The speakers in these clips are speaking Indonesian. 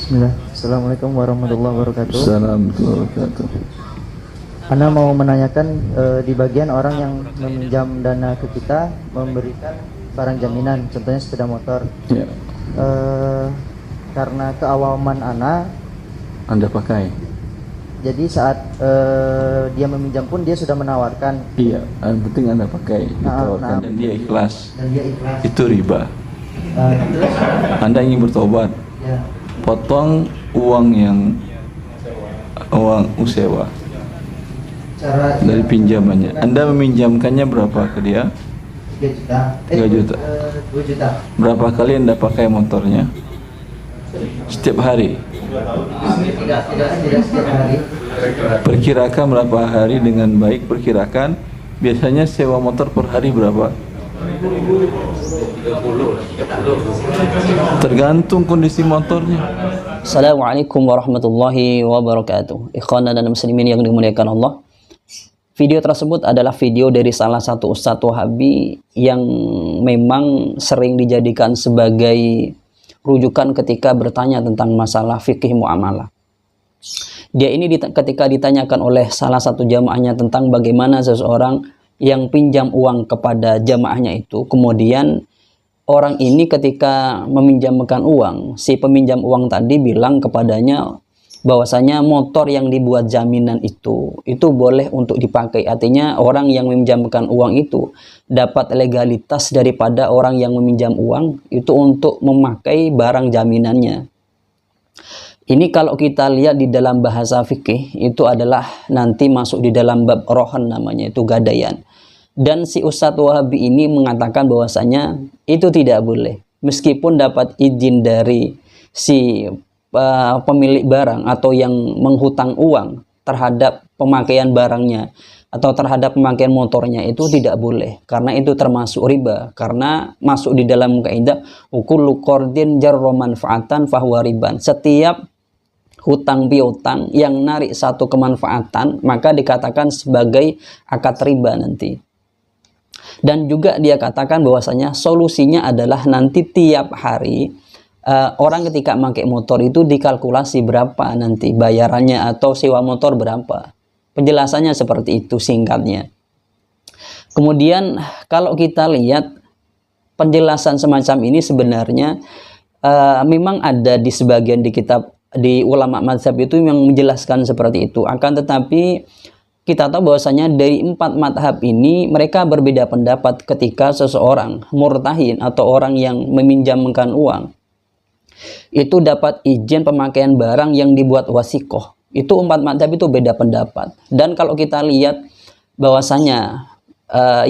Bismillah. Assalamualaikum warahmatullahi wabarakatuh. Assalamualaikum warahmatullahi wabarakatuh. Anda mau menanyakan di bagian orang yang meminjam dana ke kita memberikan barang jaminan, contohnya sepeda motor. Ya, Karena keawaman Anda pakai. jadi saat dia meminjam pun dia sudah menawarkan Iya, yang penting Anda pakai. Ditawarkan dan dia ikhlas. dan dia ikhlas. Itu riba. Terus Anda ingin bertobat, ya, potong uang sewa cara dari pinjamannya. Anda meminjamkannya berapa ke dia? 3 juta. 3 juta. 2 juta. Berapa kali Anda pakai motornya? Setiap hari. Tidak setiap hari. Perkirakan berapa hari dengan baik, perkirakan. Biasanya sewa motor per hari berapa? Tergantung kondisi motornya. Assalamualaikum warahmatullahi wabarakatuh. Ikhwan dan muslimin yang dimuliakan Allah. Video tersebut adalah video dari salah satu Ustadz Wahabi yang memang sering dijadikan sebagai rujukan ketika bertanya tentang masalah fikih muamalah. Dia ini ketika ditanyakan oleh salah satu jamaahnya tentang bagaimana seseorang yang pinjam uang kepada jamaahnya itu, kemudian orang ini ketika meminjamkan uang, si peminjam uang tadi bilang kepadanya bahwasanya motor yang dibuat jaminan itu boleh untuk dipakai. Artinya orang yang meminjamkan uang itu dapat legalitas daripada orang yang meminjam uang itu untuk memakai barang jaminannya. Ini kalau kita lihat di dalam bahasa fikih itu adalah nanti masuk di dalam bab rohan, namanya itu gadaian. Dan si Ustadz Wahabi ini mengatakan bahwasanya itu tidak boleh meskipun dapat izin dari si pemilik barang atau yang menghutang uang terhadap pemakaian barangnya atau terhadap pemakaian motornya, itu tidak boleh karena itu termasuk riba, karena masuk di dalam kaidah kullu qardin jarra manfaatan fahuwa riban. Setiap hutang piutang yang narik satu kemanfaatan maka dikatakan sebagai akad riba nanti. Dan juga dia katakan bahwasanya solusinya adalah nanti tiap hari orang ketika pakai motor itu dikalkulasi berapa nanti bayarannya atau sewa motor berapa. Penjelasannya seperti itu singkatnya. Kemudian kalau kita lihat penjelasan semacam ini sebenarnya memang ada di sebagian di kitab di ulama mazhab itu yang menjelaskan seperti itu. Akan tetapi kita tahu bahwasanya dari 4 mazhab ini mereka berbeda pendapat ketika seseorang murtahin atau orang yang meminjamkan uang itu dapat izin pemakaian barang yang dibuat wasikoh. Itu 4 mazhab itu beda pendapat. Dan kalau kita lihat bahwasanya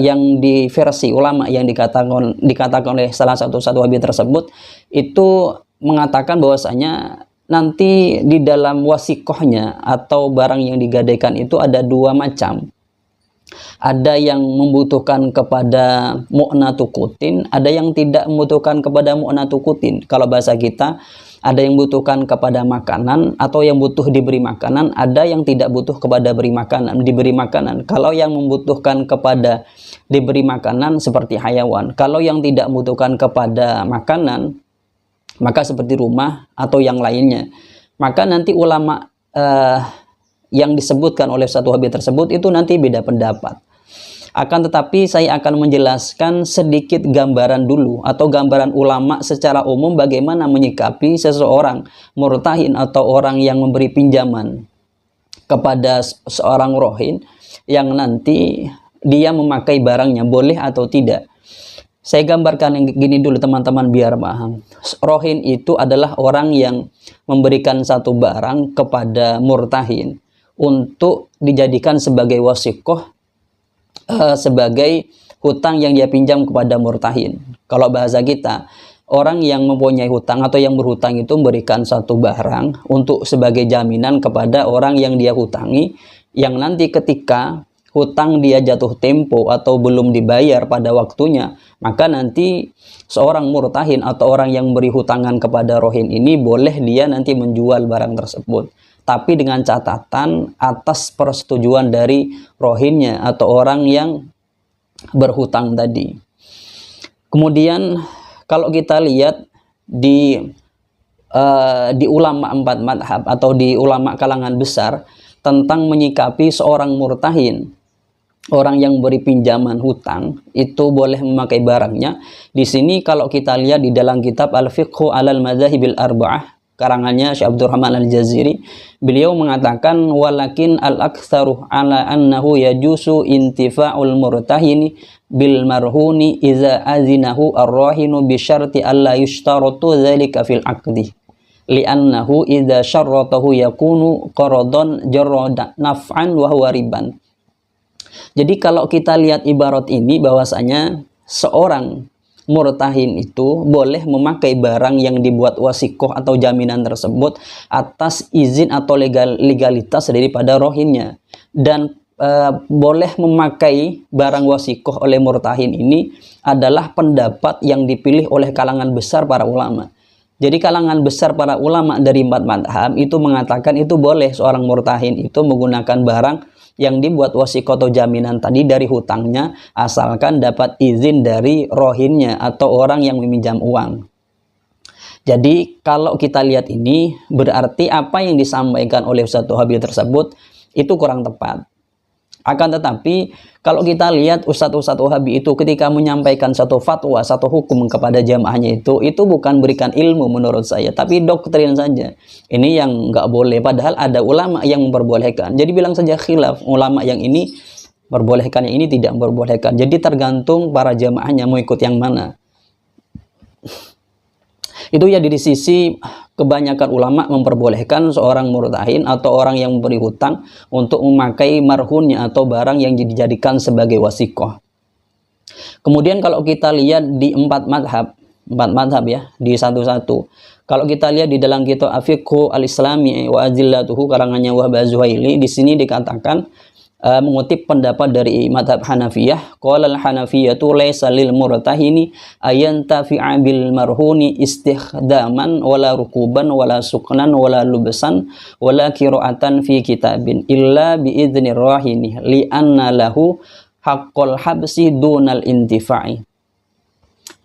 yang di versi ulama yang dikatakan oleh salah satu Wahabi tersebut itu mengatakan bahwasanya nanti di dalam wasikohnya atau barang yang digadaikan itu ada 2 macam. Ada yang membutuhkan kepada mu'natukutin, ada yang tidak membutuhkan kepada mu'natukutin. Kalau bahasa kita, ada yang membutuhkan kepada makanan atau yang butuh diberi makanan, ada yang tidak butuh kepada diberi makanan. Kalau yang membutuhkan kepada diberi makanan seperti hayawan. Kalau yang tidak membutuhkan kepada makanan maka seperti rumah atau yang lainnya. Maka nanti ulama yang disebutkan oleh satu Wahabi tersebut itu nanti beda pendapat. Akan tetapi saya akan menjelaskan sedikit gambaran dulu atau gambaran ulama secara umum bagaimana menyikapi seseorang murtahin atau orang yang memberi pinjaman kepada seorang rohin yang nanti dia memakai barangnya, boleh atau tidak. Saya gambarkan yang gini dulu teman-teman biar paham. Rohin itu adalah orang yang memberikan satu barang kepada murtahin untuk dijadikan sebagai wasikoh, sebagai hutang yang dia pinjam kepada murtahin. Kalau bahasa kita, orang yang mempunyai hutang atau yang berhutang itu memberikan satu barang untuk sebagai jaminan kepada orang yang dia hutangi, yang nanti ketika hutang dia jatuh tempo atau belum dibayar pada waktunya, maka nanti seorang murtahin atau orang yang beri hutangan kepada rohin ini boleh dia nanti menjual barang tersebut. Tapi dengan catatan atas persetujuan dari rohinnya atau orang yang berhutang tadi. Kemudian kalau kita lihat di di ulama 4 madhab atau di ulama kalangan besar tentang menyikapi seorang murtahin, orang yang beri pinjaman hutang, itu boleh memakai barangnya. Di sini kalau kita lihat di dalam kitab Al-Fiqhu 'alal Madzahibil Arba'ah karangannya Syekh Abdurrahman Al-Jaziri, beliau mengatakan walakin al-aktsaru ala annahu yajusu intifa'ul murtahini bil marhuni iza azinahu ar-rahinu bi syarti alla yushtaratu dzalika fil aqdi li'annahu idza syarratahu yakunu qaradan jarra naf'an wa huwa riban. Jadi kalau kita lihat ibarat ini bahwasanya seorang murtahin itu boleh memakai barang yang dibuat wasikoh atau jaminan tersebut atas izin atau legalitas daripada rohinnya, dan boleh memakai barang wasikoh oleh murtahin ini adalah pendapat yang dipilih oleh kalangan besar para ulama. Jadi kalangan besar para ulama dari 4 madhab itu mengatakan itu boleh seorang murtahin itu menggunakan barang yang dibuat wasikoh atau jaminan tadi dari hutangnya, asalkan dapat izin dari rohinnya atau orang yang meminjam uang. Jadi kalau kita lihat ini berarti apa yang disampaikan oleh Ustadz Wahabi tersebut itu kurang tepat. Akan tetapi kalau kita lihat Ustadz Wahabi itu ketika menyampaikan satu fatwa, satu hukum kepada jamaahnya itu bukan berikan ilmu menurut saya, tapi doktrin saja. Ini yang nggak boleh, padahal ada ulama yang memperbolehkan. Jadi bilang saja khilaf, ulama yang ini memperbolehkan, yang ini tidak memperbolehkan. Jadi tergantung para jamaahnya mau ikut yang mana. Itu ya, dari sisi kebanyakan ulama memperbolehkan seorang murtahin atau orang yang memberi hutang untuk memakai marhunnya atau barang yang dijadikan sebagai wasikoh. Kemudian kalau kita lihat di 4 madhab ya, di satu-satu. Kalau kita lihat di dalam kitab Al-Fiqhu Al-Islami wa Azillatuhu karangannya Wahab Az-Zuhaili, di sini dikatakan mengutip pendapat dari madhab Hanafiyah, qala al-Hanafiyatu laysa lil murtahini ayantafi'a bil marhuni istikhdaman wala rukuban wala suknan wala lubsan wala qira'atan fi kitabin illa bi idznir rahini li anna lahu haqqul habsi dunal intifa'i.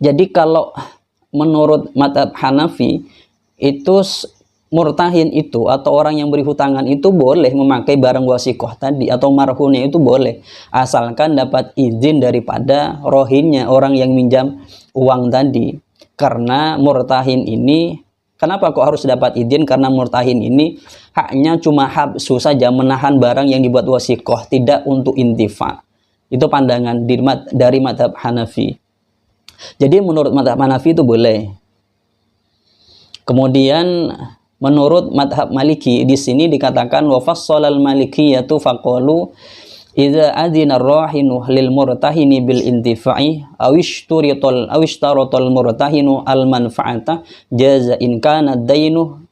Jadi kalau menurut madhab Hanafi itu murtahin itu atau orang yang beri hutangan itu boleh memakai barang wasikoh tadi atau marhunnya itu boleh, asalkan dapat izin daripada rohinnya, orang yang minjam uang tadi. Karena murtahin ini, kenapa kok harus dapat izin? Karena murtahin ini haknya cuma habsu saja, menahan barang yang dibuat wasikoh, tidak untuk intifa. Itu pandangan dari madhab Hanafi. Jadi menurut madhab Hanafi itu boleh. Kemudian menurut madhab Maliki di sini dikatakan wa fassalal malikiyatu faqalu idza adzina ar-rahinu lil murtahini bil intifa'i aw ishtaratal murtahinu al manfa'ata jaza in kana dainu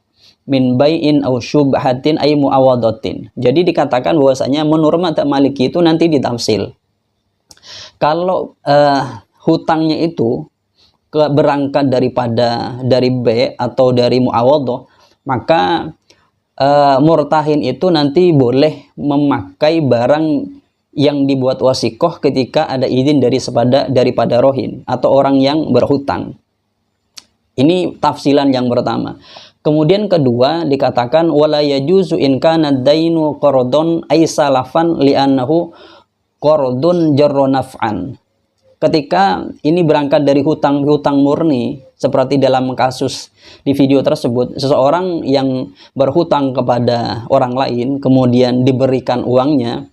min bai'in aw syubhatin ay muawadatin. Jadi dikatakan bahwasanya menurut madhab Maliki itu nanti ditafsil. Kalau hutangnya itu berangkat dari B atau dari muawadah, maka murtahin itu nanti boleh memakai barang yang dibuat wasikoh ketika ada izin daripada rohin atau orang yang berhutang. Ini tafsilan yang pertama. Kemudian kedua dikatakan wala yajuzu in kana dainu qardun ay salafan li'annahu qardun jarra naf'an. Ketika ini berangkat dari hutang murni, seperti dalam kasus di video tersebut, seseorang yang berhutang kepada orang lain, kemudian diberikan uangnya,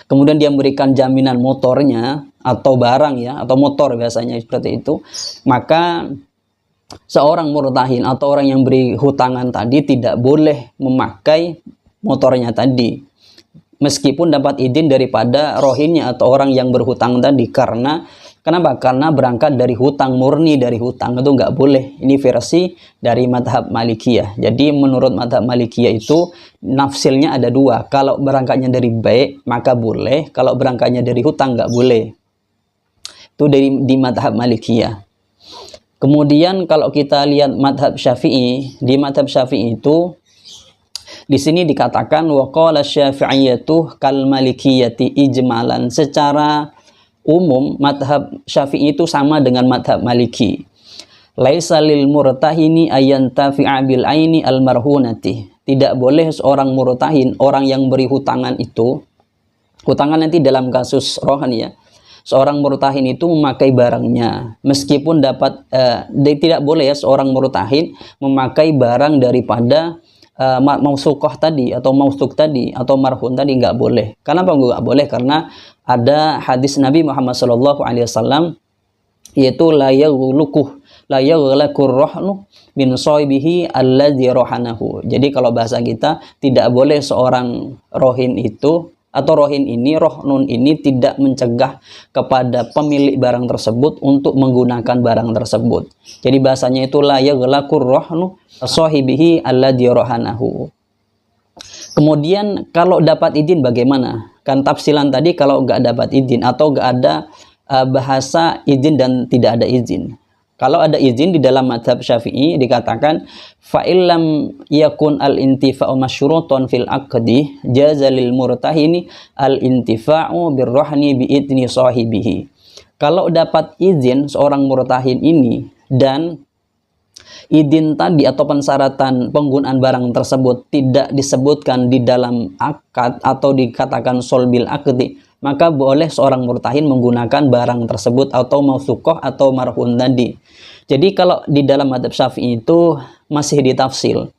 kemudian dia memberikan jaminan motornya, atau barang ya, atau motor biasanya seperti itu, maka seorang murtahin atau orang yang beri hutangan tadi tidak boleh memakai motornya tadi, meskipun dapat izin daripada rohinnya atau orang yang berhutang tadi. Kenapa? Karena berangkat dari hutang, murni dari hutang, itu nggak boleh. Ini versi dari madhab Malikiyah. Jadi menurut madhab Malikiyah itu nafsilnya ada dua. Kalau berangkatnya dari baik maka boleh, kalau berangkatnya dari hutang nggak boleh. Itu di madhab Malikiyah. Kemudian kalau kita lihat madhab Syafi'i, di madhab Syafi'i itu di sini dikatakan wa qala Syafi'iyatu kal Malikiyati ijmalan. Secara umum madhab Syafi'i itu sama dengan madhab Maliki. Laisa lil murtahini ayantafi'a bil aini al marhunati. Tidak boleh seorang murtahin, orang yang beri hutangan itu, hutangan nanti dalam kasus rohan ya, seorang murtahin itu memakai barangnya, meskipun dapat tidak boleh ya seorang murtahin memakai barang daripada mausukoh tadi atau mausuk tadi atau marhun tadi, nggak boleh. Kenapa nggak boleh? Karena ada hadis Nabi Muhammad SAW, yaitu la yaghlakur rohnu min soibihi alladzi rohanahu. Jadi kalau bahasa kita, tidak boleh seorang rohin itu atau rohin ini, rohnun ini tidak mencegah kepada pemilik barang tersebut untuk menggunakan barang tersebut. Jadi bahasanya itu la yaghlakur rohnu sohibihi alladzi rohanahu. Kemudian kalau dapat izin bagaimana? Kan tafsilan tadi kalau nggak dapat izin atau nggak ada bahasa izin dan tidak ada izin. Kalau ada izin di dalam mazhab Syafi'i dikatakan fa'illam yakun al-intifa'u masyruton fil aqdi jaza lil murtahini al-intifa'u birrohni bi'idni sahibihi. Kalau dapat izin seorang murtahin ini dan izin tadi atau pensyaratan penggunaan barang tersebut tidak disebutkan di dalam akad atau dikatakan solbil aqdi, maka boleh seorang murtahin menggunakan barang tersebut atau mausukoh atau marhun tadi. Jadi kalau di dalam mazhab Syafi'i itu masih ditafsil.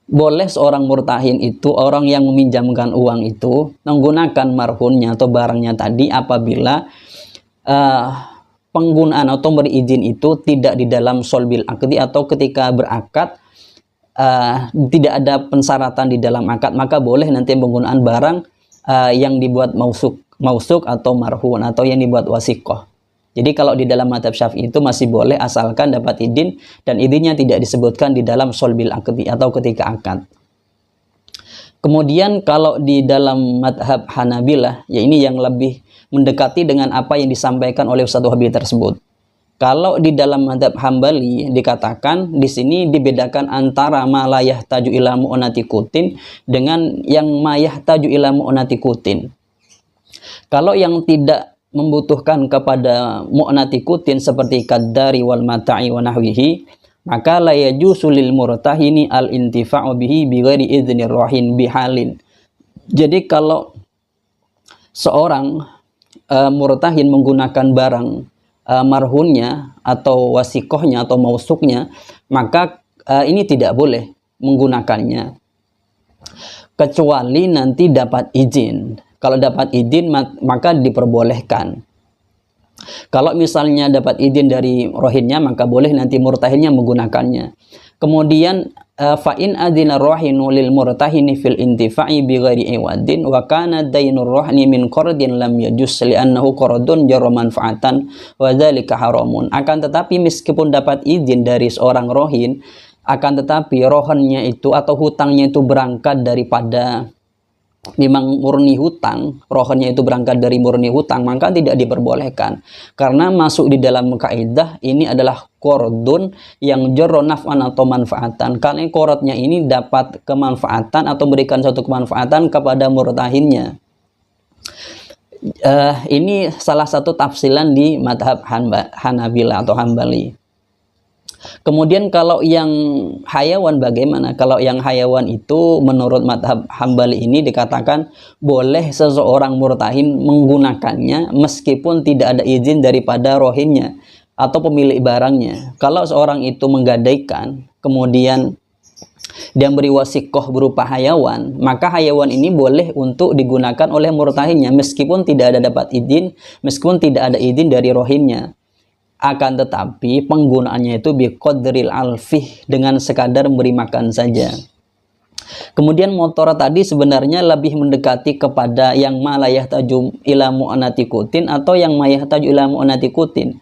Boleh seorang murtahin itu, orang yang meminjamkan uang itu, menggunakan marhunnya atau barangnya tadi apabila penggunaan atau beri izin itu tidak di dalam solbil akdi atau ketika berakad tidak ada pensyaratan di dalam akad, maka boleh nanti penggunaan barang yang dibuat mausuk atau marhun atau yang dibuat wasikoh. Jadi kalau di dalam mazhab Syafi'i itu masih boleh asalkan dapat izin dan izinnya tidak disebutkan di dalam solbil akdi atau ketika akad. Kemudian kalau di dalam mazhab Hanabilah, ya ini yang lebih mendekati dengan apa yang disampaikan oleh Ustaz Wahabi tersebut. Kalau di dalam mazhab Hambali dikatakan di sini dibedakan antara ma la yahtaju ila mu'nati kutin dengan yang ma yahtaju ila mu'nati kutin. Kalau yang tidak membutuhkan kepada mu'nati kutin seperti kaddari wal mata'i wa nahwihi, maka la yajuzu lil murtahini al intifa'u bihi bi ghairi idzni rahin bihalin. Jadi kalau seorang murtahin menggunakan barang marhunnya atau wasikohnya atau mausuknya, maka ini tidak boleh menggunakannya kecuali nanti dapat izin. Kalau dapat izin maka diperbolehkan. Kalau misalnya dapat izin dari rohinnya, maka boleh nanti murtahinnya menggunakannya. Kemudian fa'in adzina rohinu lil murtahini fil intifa'i bi ghairi iwadin wa kana dainur rohni min qardin lam yajuz li'annahu qardun jarra manfaatan wa dzalika haramun. Akan tetapi meskipun dapat izin dari seorang rohin, akan tetapi rohannya itu atau hutangnya itu berangkat daripada memang murni hutang, rohannya itu berangkat dari murni hutang, maka tidak diperbolehkan. Karena masuk di dalam kaidah ini adalah qardun yang jarra naf'an atau manfaatan. Karena qardnya ini dapat kemanfaatan atau memberikan suatu kemanfaatan kepada murtahinnya. Ini salah satu tafsilan di mazhab Hanabilah atau Hambali. Kemudian kalau yang hayawan bagaimana? Kalau yang hayawan itu menurut mazhab Hambali ini dikatakan boleh seseorang murtahin menggunakannya meskipun tidak ada izin daripada rohinnya atau pemilik barangnya. Kalau seorang itu menggadaikan kemudian dia beri wasikoh berupa hayawan, maka hayawan ini boleh untuk digunakan oleh murtahinnya meskipun tidak ada dapat izin, meskipun tidak ada izin dari rohinnya. Akan tetapi penggunaannya itu biqadril alfih, dengan sekadar memberi makan saja. Kemudian motor tadi sebenarnya lebih mendekati kepada yang ma la yahtaju ila mu'nati kutin atau yang ma yahtaju ila mu'nati kutin.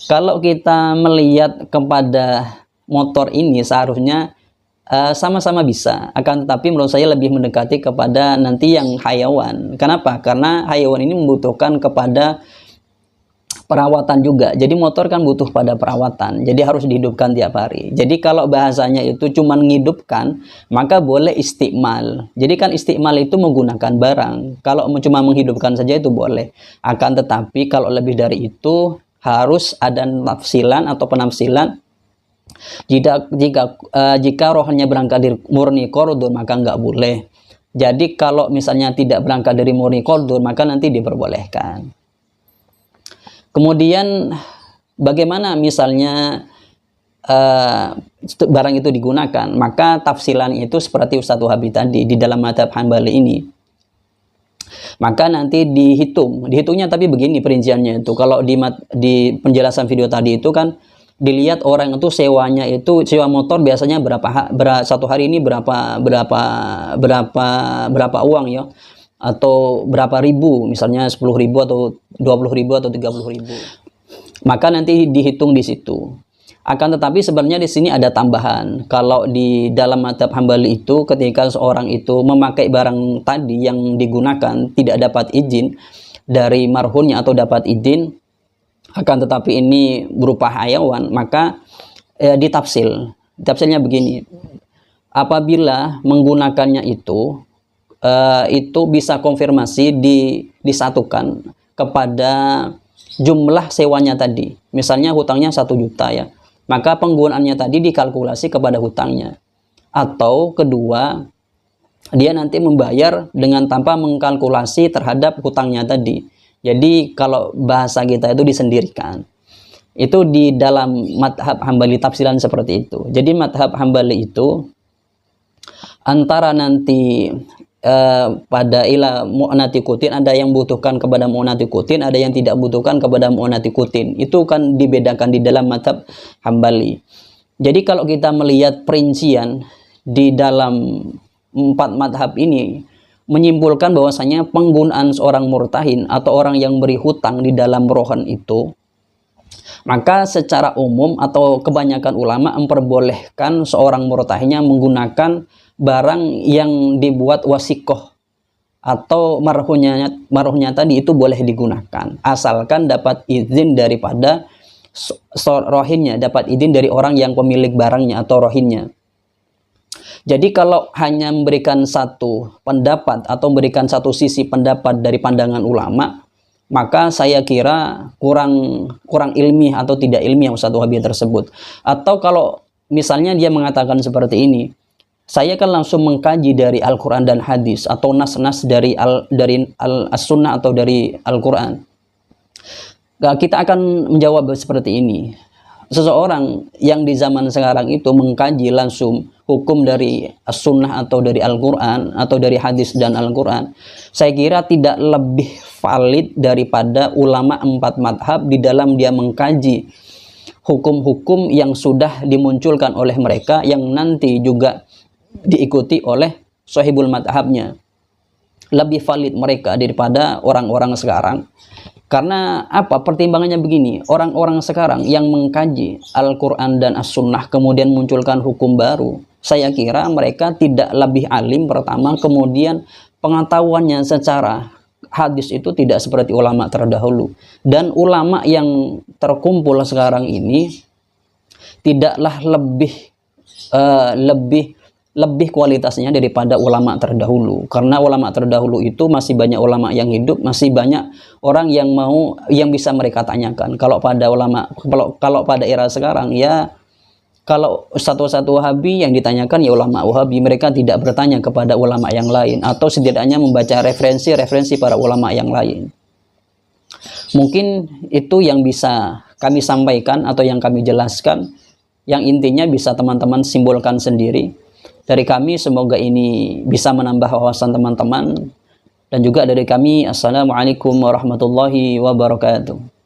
Kalau kita melihat kepada motor ini seharusnya sama-sama bisa, akan tetapi menurut saya lebih mendekati kepada nanti yang hayawan. Kenapa? Karena hayawan ini membutuhkan kepada perawatan juga. Jadi motor kan butuh pada perawatan. Jadi harus dihidupkan tiap hari. Jadi kalau bahasanya itu cuma menghidupkan, maka boleh istiqmal. Jadi kan istiqmal itu menggunakan barang. Kalau cuma menghidupkan saja itu boleh. Akan tetapi kalau lebih dari itu, harus ada tafsilan atau penafsilan. Jika rohannya berangkat dari murni qardun maka nggak boleh. Jadi kalau misalnya tidak berangkat dari murni qardun maka nanti diperbolehkan. Kemudian bagaimana misalnya barang itu digunakan, maka tafsilan itu seperti Ustadz Wahabi tadi di dalam mazhab Hambali ini. Maka nanti dihitungnya tapi begini perinciannya itu. Kalau di penjelasan video tadi itu kan dilihat orang itu sewanya itu sewa motor biasanya satu hari ini berapa uang ya, atau berapa ribu, misalnya 10.000 atau 20.000 atau 30.000. Maka nanti dihitung di situ. Akan tetapi sebenarnya di sini ada tambahan. Kalau di dalam mazhab Hambali itu ketika seorang itu memakai barang tadi yang digunakan tidak dapat izin dari marhumnya atau dapat izin, akan tetapi ini berupa hayawan, maka ditafsil. Tafsilnya begini. Apabila menggunakannya itu bisa konfirmasi disatukan kepada jumlah sewanya tadi. Misalnya hutangnya 1 juta ya. Maka penggunaannya tadi dikalkulasi kepada hutangnya. Atau kedua, dia nanti membayar dengan tanpa mengkalkulasi terhadap hutangnya tadi. Jadi kalau bahasa kita itu disendirikan. Itu di dalam mazhab Hambali tafsilan seperti itu. Jadi mazhab Hambali itu antara nanti pada ila mu'natikutin, ada yang butuhkan kepada mu'natikutin, ada yang tidak butuhkan kepada mu'natikutin. Itu kan dibedakan di dalam mazhab Hambali. Jadi kalau kita melihat perincian di dalam 4 mazhab ini menyimpulkan bahwasanya penggunaan seorang murtahin atau orang yang beri hutang di dalam rohan itu, maka secara umum atau kebanyakan ulama memperbolehkan seorang murtahinnya menggunakan barang yang dibuat wasikoh atau marhuhnya tadi itu boleh digunakan asalkan dapat izin daripada rohinnya, dapat izin dari orang yang pemilik barangnya atau rohinnya. Jadi kalau hanya memberikan satu pendapat atau memberikan satu sisi pendapat dari pandangan ulama, maka saya kira kurang ilmiah atau tidak ilmiah Ustadz Wahabi tersebut. Atau kalau misalnya dia mengatakan seperti ini, saya kan langsung mengkaji dari Al-Quran dan hadis atau nas-nas dari as-sunnah atau dari Al-Quran. Kita akan menjawab seperti ini. Seseorang yang di zaman sekarang itu mengkaji langsung hukum dari as-sunnah atau dari Al-Quran atau dari hadis dan Al-Quran, saya kira tidak lebih valid daripada ulama 4 madhab di dalam dia mengkaji hukum-hukum yang sudah dimunculkan oleh mereka yang nanti juga diikuti oleh sahibul madhabnya. Lebih valid mereka daripada orang-orang sekarang. Karena apa? Pertimbangannya begini, orang-orang sekarang yang mengkaji Al-Quran dan As-Sunnah kemudian munculkan hukum baru, saya kira mereka tidak lebih alim pertama, kemudian pengetahuannya secara hadis itu tidak seperti ulama terdahulu. Dan ulama yang terkumpul sekarang ini tidaklah lebih kualitasnya daripada ulama terdahulu, karena ulama terdahulu itu masih banyak ulama yang hidup, masih banyak orang yang bisa mereka tanyakan. Kalau pada era sekarang ya, kalau satu Wahabi yang ditanyakan ya ulama Wahabi, mereka tidak bertanya kepada ulama yang lain atau setidaknya membaca referensi para ulama yang lain. Mungkin itu yang bisa kami sampaikan atau yang kami jelaskan, yang intinya bisa teman-teman simpulkan sendiri. Dari kami semoga ini bisa menambah wawasan teman-teman, dan juga dari kami assalamualaikum warahmatullahi wabarakatuh.